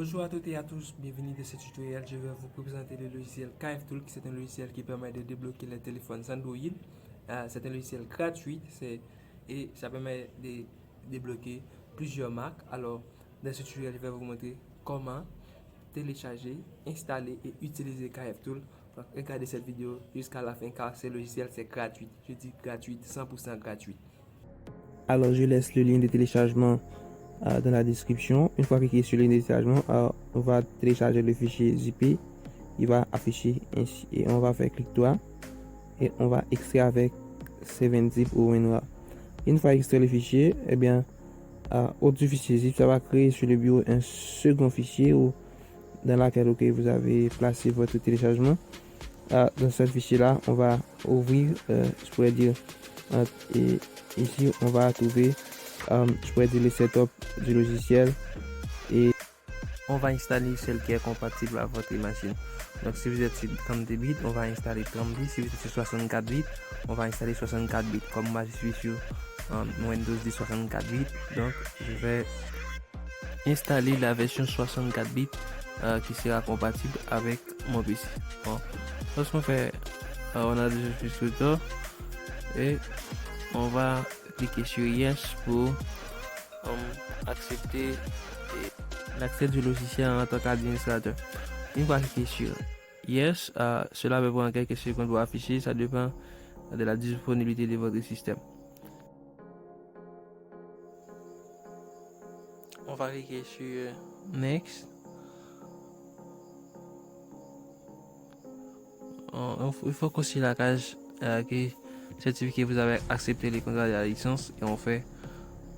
Bonjour à toutes et à tous, bienvenue dans ce tutoriel. Je vais vous présenter le logiciel KFTool, qui est un logiciel qui permet de débloquer les téléphones Android. C'est un logiciel gratuit et ça permet de débloquer plusieurs marques. Alors, dans ce tutoriel, je vais vous montrer comment télécharger, installer et utiliser KFTool. Donc, regardez cette vidéo jusqu'à la fin car ce logiciel c'est gratuit. Je dis gratuit, 100% gratuit. Alors, je laisse le lien de téléchargement dans la description. Une fois cliqué sur le lien de téléchargement, on va télécharger le fichier zippé. Il va afficher ainsi et on va faire clic droit et on va extraire avec 7zip ou WinRAR. Une fois extrait le fichier, eh bien, au du fichier zip, ça va créer sur le bureau un second fichier dans lequel vous avez placé votre téléchargement. Dans ce fichier-là, on va ouvrir, je pourrais dire, et ici, on va trouver, je pourrais dire, le setup du logiciel et on va installer celle qui est compatible à votre machine. Donc, si vous êtes sur 32 bits, on va installer 30 bits. Si vous êtes sur 64 bits, on va installer 64 bits. Comme moi, je suis sur Windows 10 64 bits, donc je vais installer la version 64 bits qui sera compatible avec mon PC. Bon. Lorsqu'on fait, on a déjà fait ce tour et on va cliquer sur Yes pour accepter l'accès du logiciel en tant qu'administrateur. Une fois cliqué sur Yes, cela va prendre quelques secondes pour afficher, ça dépend de la disponibilité de votre système. On va cliquer sur Next. Il faut qu'aussi la case qui certifie que vous avez accepté les contrats de la licence et on fait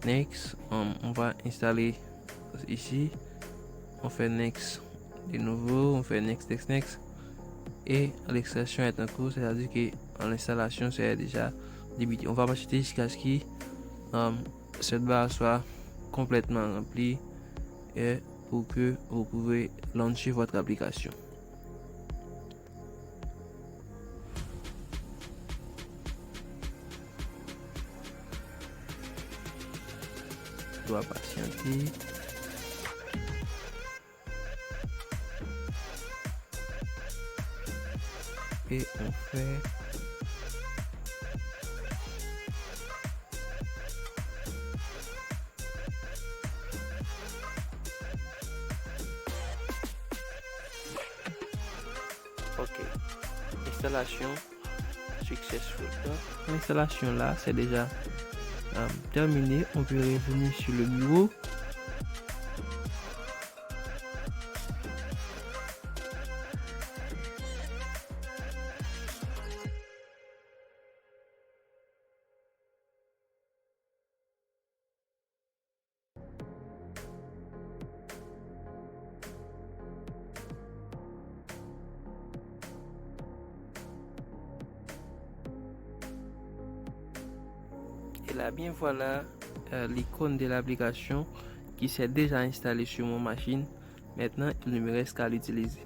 Next. On va installer ici. On fait Next de nouveau. On fait Next, Next, Next. Et l'extraction est en cours, c'est-à-dire que l'installation c'est déjà débuté. On va acheter jusqu'à ce que cette barre soit complètement remplie et pour que vous pouvez lancer votre application. Doit patienter. Et on fait OK. Installation successful. L'installation là, c'est déjà terminé. On peut revenir sur le bureau. Et là, bien voilà l'icône de l'application qui s'est déjà installée sur mon machine. Maintenant, il ne me reste qu'à l'utiliser.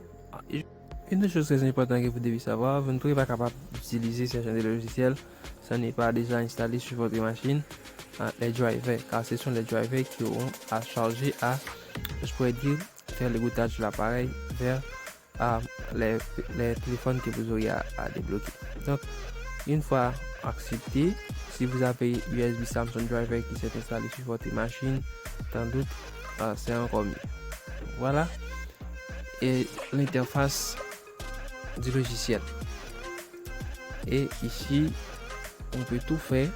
Une des choses très importantes que vous devez savoir, vous ne serez pas capable d'utiliser ce genre de logiciel. Ça n'est pas déjà installé sur votre machine. Les drivers, car ce sont les drivers qui auront à charger je pourrais dire, faire le routage de l'appareil vers les téléphones que vous aurez à débloquer. Donc, une fois accepté, si vous avez USB Samsung Driver qui s'est installé sur votre machine, sans doute, c'est encore mieux. Voilà. Et l'interface du logiciel. Et ici, on peut tout faire.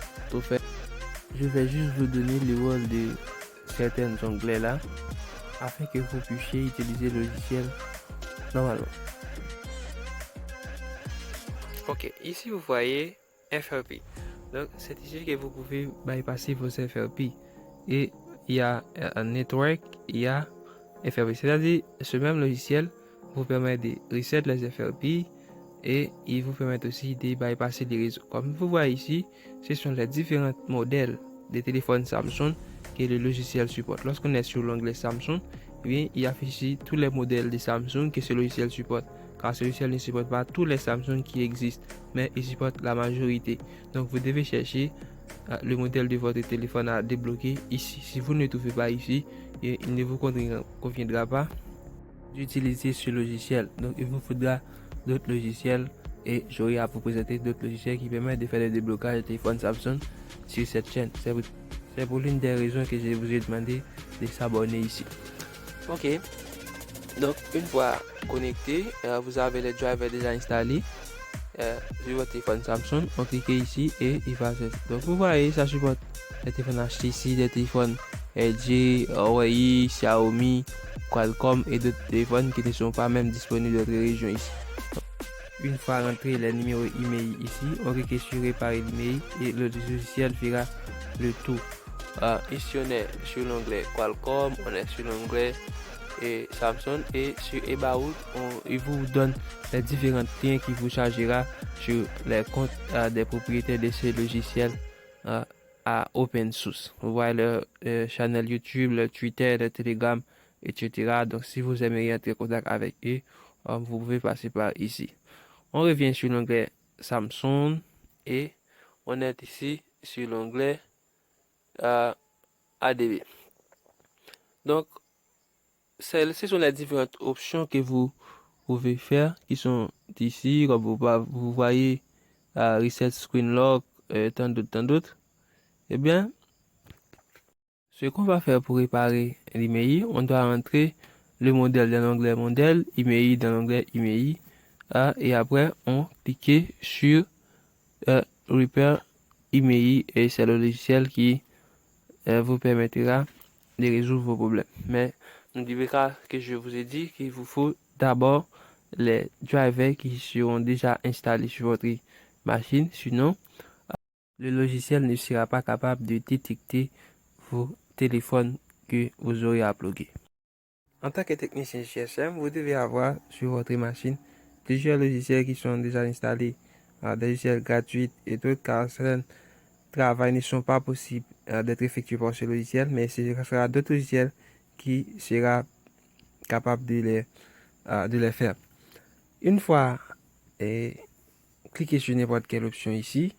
Je vais juste vous donner le rôle de certains onglets là, afin que vous puissiez utiliser le logiciel normalement. Ok, ici vous voyez FRP. Donc c'est ici que vous pouvez bypasser vos FRP. Et il y a un network, il y a FRP. C'est-à-dire ce même logiciel vous permet de reset les FRP et il vous permet aussi de bypasser les réseaux. Comme vous voyez ici, ce sont les différents modèles de téléphones Samsung que le logiciel supporte. Lorsqu'on est sur l'onglet Samsung, eh bien, il affiche ici tous les modèles de Samsung que ce logiciel supporte. Car ce logiciel ne supporte pas tous les Samsung qui existent, mais il supporte la majorité. Donc vous devez chercher le modèle de votre téléphone à débloquer ici. Si vous ne le trouvez pas ici, il ne vous conviendra pas d'utiliser ce logiciel. Donc, il vous faudra d'autres logiciels et j'aurai à vous présenter d'autres logiciels qui permettent de faire le déblocage de téléphone Samsung sur cette chaîne. C'est pour l'une des raisons que je vous ai demandé de s'abonner ici. Ok, donc une fois connecté, vous avez les drivers déjà installés sur votre téléphone Samsung. On clique ici et il va. Donc vous voyez, ça supporte les téléphones HTC, les téléphones LG, Huawei, Xiaomi, Qualcomm et d'autres téléphones qui ne sont pas même disponibles dans notre région ici. Une fois rentré les numéros email ici, on clique sur réparer l'email et le logiciel fera le tour. Ici on est sur l'onglet Qualcomm, on est sur l'onglet Samsung et sur About, il vous donne les différents liens qui vous chargera sur les comptes des propriétaires de ces logiciels à open source. Vous voyez le channel YouTube, le Twitter, le Telegram, etc. Donc si vous aimeriez être en contact avec eux, vous pouvez passer par ici. On revient sur l'onglet Samsung et on est ici sur l'onglet ADB. Donc, ce sont les différentes options que vous pouvez faire qui sont ici, comme vous voyez, Reset Screen Lock, tant d'autres. Eh bien, ce qu'on va faire pour réparer l'email, on doit entrer le modèle dans l'onglet modèle, email dans l'onglet email, et après on clique sur Repair email et c'est le logiciel qui vous permettra de résoudre vos problèmes. Mais n'oubliez pas que je vous ai dit qu'il vous faut d'abord les drivers qui seront déjà installés sur votre machine, sinon le logiciel ne sera pas capable de détecter vos téléphones que vous aurez à plugger. En tant que technicien GSM, vous devez avoir sur votre machine plusieurs logiciels qui sont déjà installés, des logiciels gratuits et d'autres, car certains travaux ne sont pas possibles d'être effectués par ce logiciel, mais ce sera d'autres logiciels qui sera capable de les faire. Une fois cliquez sur n'importe quelle option ici,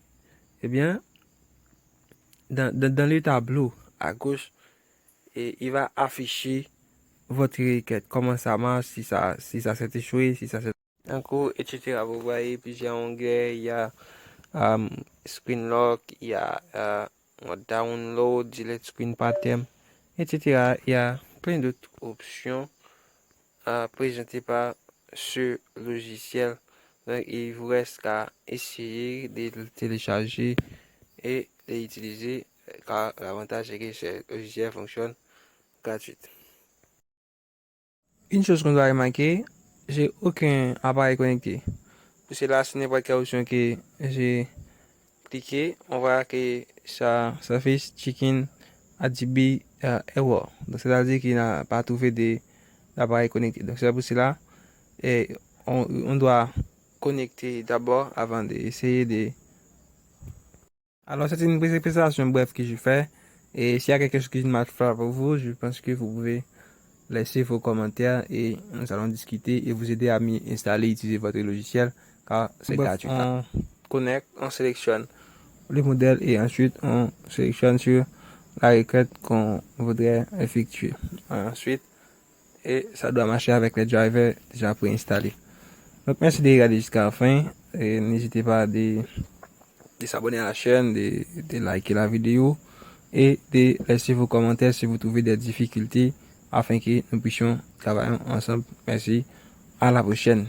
eh bien, dans le tableau à gauche, il va afficher votre requête, comment ça marche, si ça s'est échoué, si ça s'est encore, etc. Vous voyez plusieurs onglets, il y a screen lock, il y a download, delete screen pattern, etc. Il y a plein d'autres options présentées par ce logiciel. Donc, il vous reste qu'à essayer de le télécharger et de l'utiliser, car l'avantage est que ce logiciel fonctionne gratuit. Une chose qu'on doit remarquer, j'ai aucun appareil connecté. Pour cela, ce n'est pas quelle option que j'ai cliqué, on voit que ça fait chicken ADB error. Donc, c'est-à-dire qu'il n'a pas trouvé d'appareil connecté. Donc, c'est pour cela, on doit connecter d'abord avant d'essayer de. Alors, c'est une présentation bref que je fais. Et s'il y a quelque chose qui ne marche pas pour vous, je pense que vous pouvez laisser vos commentaires et nous allons discuter et vous aider à mieux installer et utiliser votre logiciel, car c'est gratuit. On connecte, on sélectionne le modèle et ensuite on sélectionne sur la requête qu'on voudrait effectuer. Ensuite, et ça doit marcher avec les drivers déjà préinstallés. Donc merci de regarder jusqu'à la fin et n'hésitez pas de s'abonner à la chaîne, de liker la vidéo et de laisser vos commentaires si vous trouvez des difficultés afin que nous puissions travailler ensemble. Merci, à la prochaine.